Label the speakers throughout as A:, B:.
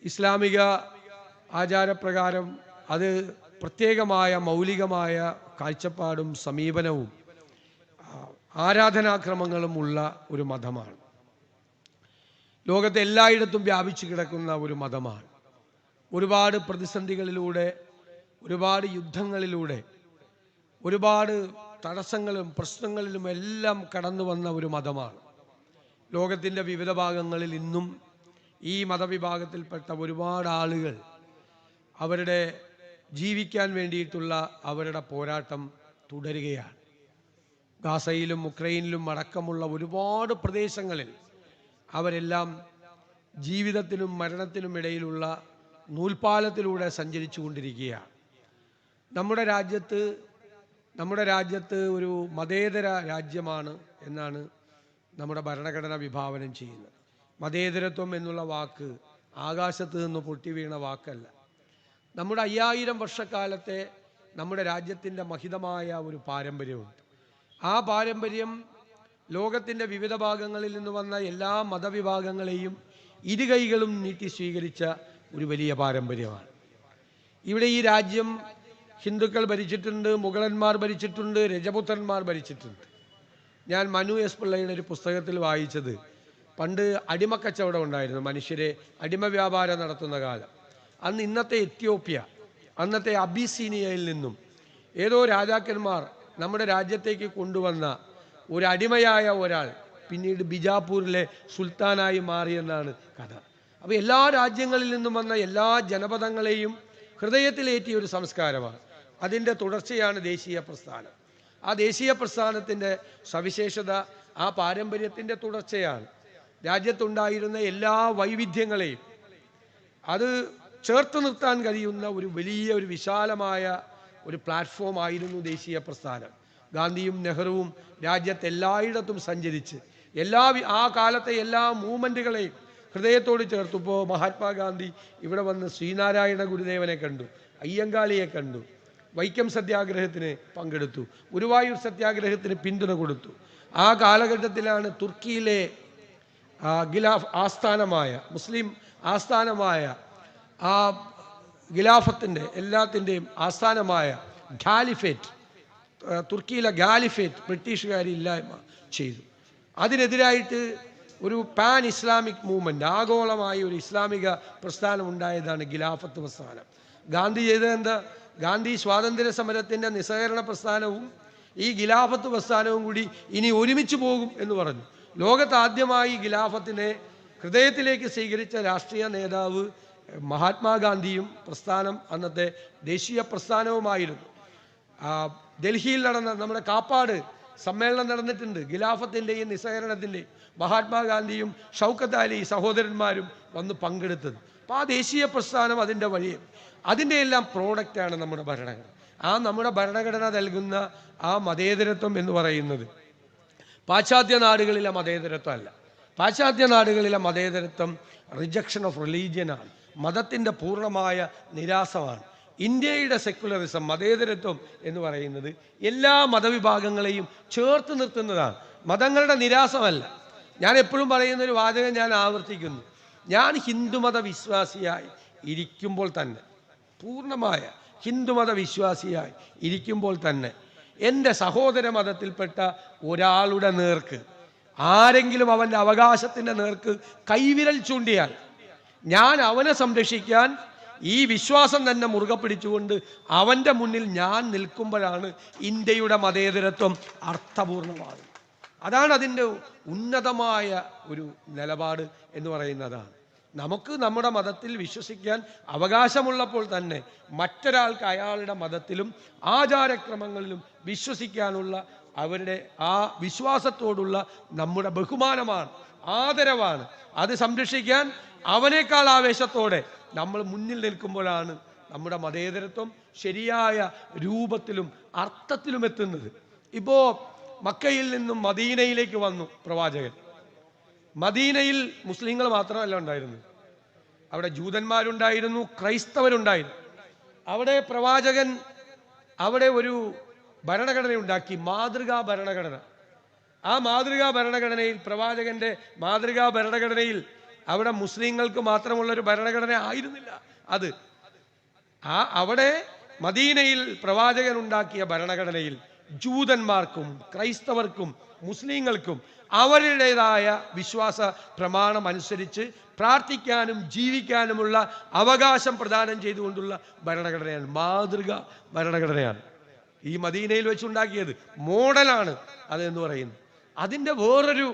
A: ഇസ്ലാമിക ആചാരപ്രകാരം അത് പ്രത്യേകമായ മൗലികമായ കാഴ്ചപ്പാടും സമീപനവും ആരാധനാക്രമങ്ങളും ഉള്ള ഒരു മതമാണ്. ലോകത്തെ എല്ലായിടത്തും വ്യാപിച്ചു കിടക്കുന്ന ഒരു മതമാണ്. ഒരുപാട് പ്രതിസന്ധികളിലൂടെ, ഒരുപാട് യുദ്ധങ്ങളിലൂടെ, ഒരുപാട് തടസ്സങ്ങളും പ്രശ്നങ്ങളിലും എല്ലാം കടന്നു വന്ന ഒരു മതമാണ്. ലോകത്തിൻ്റെ വിവിധ ഭാഗങ്ങളിൽ ഇന്നും ഈ മതവിഭാഗത്തിൽപ്പെട്ട ഒരുപാട് ആളുകൾ അവരുടെ ജീവിക്കാൻ വേണ്ടിയിട്ടുള്ള അവരുടെ പോരാട്ടം തുടരുകയാണ്. ഗാസയിലും ഉക്രൈനിലും അടക്കമുള്ള ഒരുപാട് പ്രദേശങ്ങളിൽ അവരെല്ലാം ജീവിതത്തിനും മരണത്തിനും ഇടയിലുള്ള നൂൽപ്പാലത്തിലൂടെ സഞ്ചരിച്ചു കൊണ്ടിരിക്കുകയാണ്. നമ്മുടെ രാജ്യത്ത് ഒരു മതേതര രാജ്യമാണ് എന്നാണ് നമ്മുടെ ഭരണഘടന വിഭാവനം ചെയ്യുന്നത്. മതേതരത്വം എന്നുള്ള വാക്ക് ആകാശത്ത് നിന്ന് പൊട്ടി വീണ വാക്കല്ല. നമ്മുടെ 5000 വർഷക്കാലത്തെ നമ്മുടെ രാജ്യത്തിൻ്റെ മഹിതമായ ഒരു പാരമ്പര്യമുണ്ട്. ആ പാരമ്പര്യം ലോകത്തിൻ്റെ വിവിധ ഭാഗങ്ങളിൽ നിന്ന് വന്ന എല്ലാ മതവിഭാഗങ്ങളെയും ഇരുകൈകളും നീട്ടി സ്വീകരിച്ച ഒരു വലിയ പാരമ്പര്യമാണ്. ഇവിടെ ഈ രാജ്യം ഹിന്ദുക്കൾ ഭരിച്ചിട്ടുണ്ട്, മുഗളന്മാർ ഭരിച്ചിട്ടുണ്ട്, രജപുത്രന്മാർ ഭരിച്ചിട്ടുണ്ട്. ഞാൻ മനു എസ് പിള്ളയുടെ ഒരു പുസ്തകത്തിൽ വായിച്ചത്, പണ്ട് അടിമക്കച്ചവടം ഉണ്ടായിരുന്നു, മനുഷ്യരെ അടിമ വ്യാപാരം നടത്തുന്ന കാലം. അന്ന് ഇന്നത്തെ എത്യോപ്യ, അന്നത്തെ അബിസീനിയയിൽ നിന്നും ഏതോ രാജാക്കന്മാർ നമ്മുടെ രാജ്യത്തേക്ക് കൊണ്ടുവന്ന ഒരു അടിമയായ ഒരാൾ പിന്നീട് ബിജാപൂരിലെ സുൽത്താനായി മാറിയെന്നാണ് കഥ. അപ്പോൾ എല്ലാ രാജ്യങ്ങളിൽ നിന്നും വന്ന എല്ലാ ജനപദങ്ങളെയും ഹൃദയത്തിലേറ്റിയ ഒരു സംസ്കാരമാണ്. അതിൻ്റെ തുടർച്ചയാണ് ദേശീയ പ്രസ്ഥാനം. ആ ദേശീയ പ്രസ്ഥാനത്തിൻ്റെ സവിശേഷത ആ പാരമ്പര്യത്തിൻ്റെ തുടർച്ചയാണ്. രാജ്യത്തുണ്ടായിരുന്ന എല്ലാ വൈവിധ്യങ്ങളെയും അത് ചേർത്ത് നിർത്താൻ കഴിയുന്ന ഒരു വലിയ ഒരു വിശാലമായ ഒരു പ്ലാറ്റ്ഫോം ആയിരുന്നു ദേശീയ പ്രസ്ഥാനം. ഗാന്ധിയും നെഹ്റുവും രാജ്യത്ത് എല്ലായിടത്തും സഞ്ചരിച്ച് ആ കാലത്തെ എല്ലാ മൂവ്മെൻറ്റുകളെയും ഹൃദയത്തോട് ചേർത്തു. ഇപ്പോൾ മഹാത്മാഗാന്ധി ഇവിടെ വന്ന് ശ്രീനാരായണ ഗുരുദേവനെ കണ്ടു, അയ്യങ്കാളിയെ കണ്ടു, വൈക്കം സത്യാഗ്രഹത്തിന് പങ്കെടുത്തു, ഗുരുവായൂർ സത്യാഗ്രഹത്തിന് പിന്തുണ കൊടുത്തു. ആ കാലഘട്ടത്തിലാണ് തുർക്കിയിലെ ഖിലാഫ് ആസ്ഥാനമായ, മുസ്ലിം ആസ്ഥാനമായ ആ ഖിലാഫത്തിൻ്റെ എല്ലാത്തിൻ്റെയും ആസ്ഥാനമായ ഖാലിഫേറ്റ്, തുർക്കിയിലെ ഖാലിഫേറ്റ് ബ്രിട്ടീഷുകാർ ഇല്ലായ്മ ചെയ്തു. അതിനെതിരായിട്ട് ഒരു പാൻ ഇസ്ലാമിക് മൂവ്മെൻറ്റ്, ആഗോളമായ ഒരു ഇസ്ലാമിക പ്രസ്ഥാനം ഉണ്ടായതാണ് ഖിലാഫത്ത് പ്രസ്ഥാനം. ഗാന്ധി ചെയ്തത് എന്താ? ഗാന്ധി സ്വാതന്ത്ര്യ സമരത്തിൻ്റെ നിസ്സഹകരണ പ്രസ്ഥാനവും ഈ ഖിലാഫത്ത് പ്രസ്ഥാനവും കൂടി ഇനി ഒരുമിച്ച് പോകും എന്ന് പറഞ്ഞു. ലോകത്ത് ആദ്യമായി ഖിലാഫത്തിനെ ഹൃദയത്തിലേക്ക് സ്വീകരിച്ച രാഷ്ട്രീയ നേതാവ് മഹാത്മാഗാന്ധിയും പ്രസ്ഥാനം അന്നത്തെ ദേശീയ പ്രസ്ഥാനവുമായിരുന്നു. ഡൽഹിയിൽ നടന്ന നമ്മുടെ കാപ്പാട് സമ്മേളനം നടന്നിട്ടുണ്ട്, ഖിലാഫത്തിൻ്റെയും നിസ്സഹകരണത്തിൻ്റെയും. മഹാത്മാഗാന്ധിയും ഷൗക്കത്ത് അലി സഹോദരന്മാരും വന്ന് പങ്കെടുത്തത്. അപ്പോൾ ആ ദേശീയ പ്രസ്ഥാനം അതിൻ്റെ വഴിയും അതിൻ്റെ എല്ലാം പ്രോഡക്റ്റാണ് നമ്മുടെ ഭരണഘടന. നമ്മുടെ ഭരണഘടന നൽകുന്ന ആ മതേതരത്വം എന്ന് പറയുന്നത് പാശ്ചാത്യ നാടുകളിലെ മതേതരത്വം അല്ല. പാശ്ചാത്യ നാടുകളിലെ മതേതരത്വം റിജക്ഷൻ ഓഫ് റിലീജിയനാണ്, മതത്തിൻ്റെ പൂർണ്ണമായ നിരാസമാണ്. ഇന്ത്യയുടെ സെക്കുലറിസം, മതേതരത്വം എന്ന് പറയുന്നത് എല്ലാ മതവിഭാഗങ്ങളെയും ചേർത്ത് നിർത്തുന്നതാണ്, മതങ്ങളുടെ നിരാസമല്ല. ഞാൻ എപ്പോഴും പറയുന്നൊരു വാചകം ഞാൻ ആവർത്തിക്കുന്നു. ഞാൻ ഹിന്ദുമത വിശ്വാസിയായി ഇരിക്കുമ്പോൾ തന്നെ, പൂർണ്ണമായ ഹിന്ദുമത വിശ്വാസിയായി ഇരിക്കുമ്പോൾ തന്നെ എൻ്റെ സഹോദര മതത്തിൽപ്പെട്ട ഒരാളുടെ നേർക്ക് ആരെങ്കിലും അവൻ്റെ അവകാശത്തിൻ്റെ നേർക്ക് കൈവിരൽ ചൂണ്ടിയാൽ ഞാൻ അവനെ സംരക്ഷിക്കാൻ ഈ വിശ്വാസം തന്നെ മുറുകെ പിടിച്ചുകൊണ്ട് അവൻ്റെ മുന്നിൽ ഞാൻ നിൽക്കുമ്പോഴാണ് ഇന്ത്യയുടെ മതേതരത്വം അർത്ഥപൂർണമാകുന്നത്. അതാണ് അതിൻ്റെ ഉന്നതമായ ഒരു നിലപാട് എന്ന് പറയുന്നതാണ്. നമുക്ക് നമ്മുടെ മതത്തിൽ വിശ്വസിക്കാൻ അവകാശമുള്ളപ്പോൾ തന്നെ മറ്റൊരാൾക്ക് അയാളുടെ മതത്തിലും ആചാരക്രമങ്ങളിലും വിശ്വസിക്കാനുള്ള അവരുടെ ആ വിശ്വാസത്തോടുള്ള നമ്മുടെ ബഹുമാനമാണ്, ആദരവാണ്. അത് സംരക്ഷിക്കാൻ അവനേക്കാൾ ആവേശത്തോടെ നമ്മൾ മുന്നിൽ നിൽക്കുമ്പോഴാണ് നമ്മുടെ മതേതരത്വം ശരിയായ രൂപത്തിലും അർത്ഥത്തിലും എത്തുന്നത്. ഇപ്പോൾ മക്കയിൽ നിന്നും മദീനയിലേക്ക് വന്നു പ്രവാചകൻ. മദീനയിൽ മുസ്ലിങ്ങൾ മാത്രമല്ല ഉണ്ടായിരുന്നത്, അവിടെ ജൂതന്മാരുണ്ടായിരുന്നു, ക്രൈസ്തവരുണ്ടായിരുന്നു. അവിടെ പ്രവാചകൻ അവിടെ ഒരു ഭരണഘടന ഉണ്ടാക്കി, മാതൃകാ ഭരണഘടന. ആ മാതൃകാ ഭരണഘടനയിൽ, പ്രവാചകന്റെ മാതൃകാ ഭരണഘടനയിൽ അവിടെ മുസ്ലിങ്ങൾക്ക് മാത്രമുള്ളൊരു ഭരണഘടന ആയിരുന്നില്ല അത്. അവിടെ മദീനയിൽ പ്രവാചകൻ ഉണ്ടാക്കിയ ഭരണഘടനയിൽ ജൂതന്മാർക്കും ക്രൈസ്തവർക്കും മുസ്ലിങ്ങൾക്കും അവരുടേതായ വിശ്വാസ പ്രമാണം അനുസരിച്ച് പ്രാർത്ഥിക്കാനും ജീവിക്കാനുമുള്ള അവകാശം പ്രദാനം ചെയ്തുകൊണ്ടുള്ള ഭരണഘടനയാണ്. മാതൃക ഭരണഘടനയാണ് ഈ മദീനയിൽ വെച്ചുണ്ടാക്കിയത്. മോഡലാണ് അതെന്ന് പറയുന്നത്. അതിൻ്റെ വേറൊരു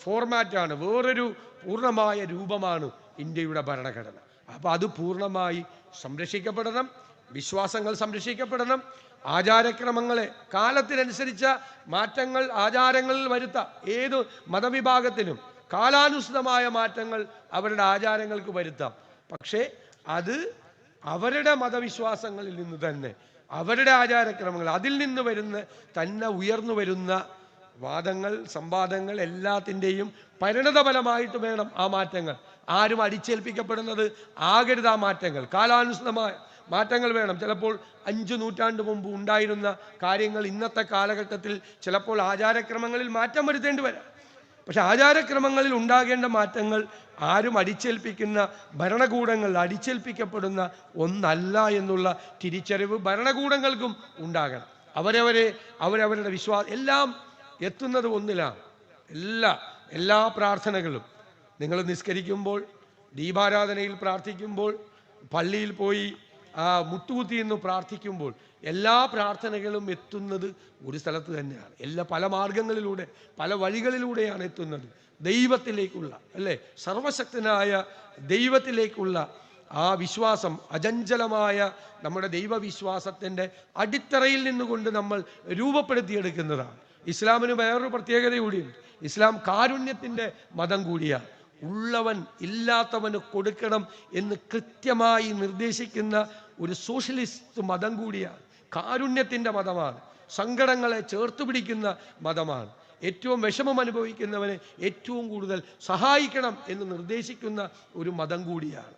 A: ഫോർമാറ്റാണ്, വേറൊരു പൂർണ്ണമായ രൂപമാണ് ഇന്ത്യയുടെ ഭരണഘടന. അപ്പോൾ അത് പൂർണ്ണമായി സംരക്ഷിക്കപ്പെടണം. വിശ്വാസങ്ങൾ സംരക്ഷിക്കപ്പെടണം. ആചാരക്രമങ്ങളെ കാലത്തിനനുസരിച്ച മാറ്റങ്ങൾ ആചാരങ്ങളിൽ വരുത്താം. ഏത് മതവിഭാഗത്തിനും കാലാനുസൃതമായ മാറ്റങ്ങൾ അവരുടെ ആചാരങ്ങൾക്ക് വരുത്താം. പക്ഷേ അത് അവരുടെ മതവിശ്വാസങ്ങളിൽ നിന്ന് തന്നെ, അവരുടെ ആചാരക്രമങ്ങൾ, അതിൽ നിന്ന് തന്നെ ഉയർന്നു വരുന്ന വാദങ്ങൾ, സംവാദങ്ങൾ എല്ലാത്തിൻ്റെയും പരിണതഫലമായിട്ട് വേണം ആ മാറ്റങ്ങൾ. ആരും അടിച്ചേൽപ്പിക്കപ്പെടുന്നത് ആകരുത്. ആ മാറ്റങ്ങൾ കാലാനുസൃതമായ മാറ്റങ്ങൾ വേണം. ചിലപ്പോൾ 5 നൂറ്റാണ്ട് മുമ്പ് ഉണ്ടായിരുന്ന കാര്യങ്ങൾ ഇന്നത്തെ കാലഘട്ടത്തിൽ ചിലപ്പോൾ ആചാരക്രമങ്ങളിൽ മാറ്റം വരുത്തേണ്ടി വരാം. പക്ഷെ ആചാരക്രമങ്ങളിൽ ഉണ്ടാകേണ്ട മാറ്റങ്ങൾ ആരും അടിച്ചേൽപ്പിക്കുന്ന, ഭരണകൂടങ്ങൾ അടിച്ചേൽപ്പിക്കപ്പെടുന്ന ഒന്നല്ല എന്നുള്ള തിരിച്ചറിവ് ഭരണകൂടങ്ങൾക്കും ഉണ്ടാകണം. അവരവരുടെ വിശ്വാസം എല്ലാം എത്തുന്നത് ഒന്നിലാണ്. എല്ലാ പ്രാർത്ഥനകളും നിങ്ങൾ നിസ്കരിക്കുമ്പോൾ, ദീപാരാധനയിൽ പ്രാർത്ഥിക്കുമ്പോൾ, പള്ളിയിൽ പോയി മുട്ടുകുത്തി എന്ന് പ്രാർത്ഥിക്കുമ്പോൾ എല്ലാ പ്രാർത്ഥനകളും എത്തുന്നത് ഒരു സ്ഥലത്ത് തന്നെയാണ്. പല മാർഗങ്ങളിലൂടെ, പല വഴികളിലൂടെയാണ് എത്തുന്നത്. ദൈവത്തിലേക്കുള്ള, അല്ലേ, സർവശക്തനായ ദൈവത്തിലേക്കുള്ള ആ വിശ്വാസം, അചഞ്ചലമായ നമ്മുടെ ദൈവവിശ്വാസത്തിൻ്റെ അടിത്തറയിൽ നിന്നുകൊണ്ട് നമ്മൾ രൂപപ്പെടുത്തിയെടുക്കുന്നതാണ്. ഇസ്ലാമിന് വേറൊരു പ്രത്യേകത കൂടിയുണ്ട്. ഇസ്ലാം കാരുണ്യത്തിൻ്റെ മതം കൂടിയാണ്. ഉള്ളവൻ ഇല്ലാത്തവന് കൊടുക്കണം എന്ന് കൃത്യമായി നിർദ്ദേശിക്കുന്ന ഒരു സോഷ്യലിസ്റ്റ് മതം കൂടിയാണ്. കാരുണ്യത്തിൻ്റെ മതമാണ്. സങ്കടങ്ങളെ ചേർത്ത് പിടിക്കുന്ന മതമാണ്. ഏറ്റവും വിഷമം അനുഭവിക്കുന്നവനെ ഏറ്റവും കൂടുതൽ സഹായിക്കണം എന്ന് നിർദ്ദേശിക്കുന്ന ഒരു മതം കൂടിയാണ്.